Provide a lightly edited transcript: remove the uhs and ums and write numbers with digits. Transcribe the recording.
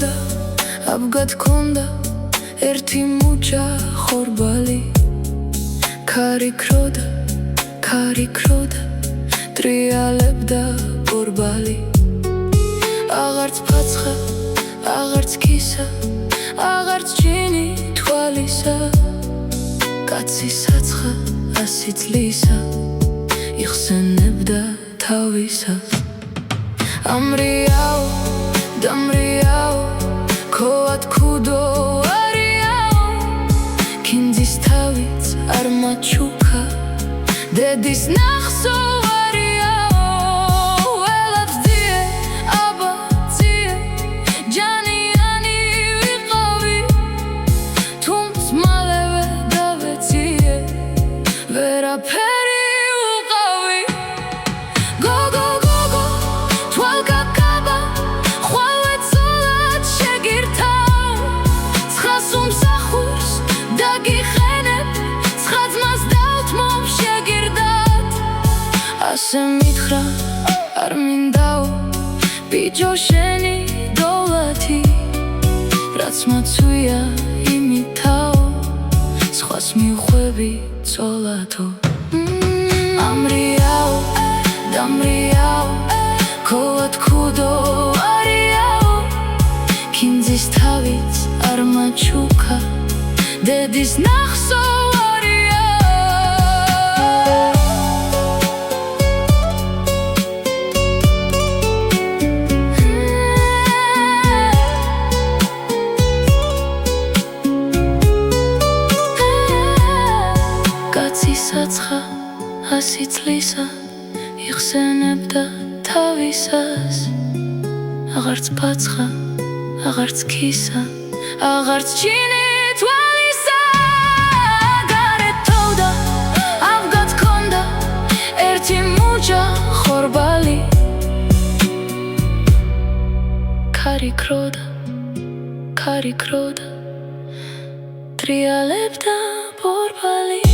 ქროდა, აბგად ქონდა ერთი მუჭა ხორბალი. ქარი ქროდა, ტრიალებდა ბორბალი. აღარც ფაცხა, აღარც ქისა, აღარც ჯინი თვალისა. კაცი საცხა 100 წლისა, იხსენებდა თავისა. ამრიაო, დამრიაო, ქოად ქუდო არიაო, კინძის თავიც არ მაჩუქა, დედის ნახსო არიაო. ველად ძიე, აბა ძიე, ჯანიანი ვიყავი, თუმც მალევე დავეციე, ვერაფერი უყავი. გოგო თვალგაკაბა, ხვალ ეცოლად შეგირთავ, ცხას უმსახურს დაგიხენებ, ცხა ძმას დავთმობ შეგირდად. ასე მითხრა, არ მინდაო, ბიჭო შენი დოლათი, რაც მაცვია იმითაო, სხვას მივხვევი წოლათო. ამრიაო, დამრიაო, ქოად ქუდო არიაო, კინძის თავიც არ მაჩუქა, დედის ნახსო საცხა 100 წლისა, იხსენებდა თავისას. აღარც ფაცხა, აღარც ქისა, აღარც ჯინი თვალისა. გარეთ თოვდა, აბგად ქონდა ერთი მუჭა ხორბალი. ქარი ქროდა, ტრიალებდა ბორბალი.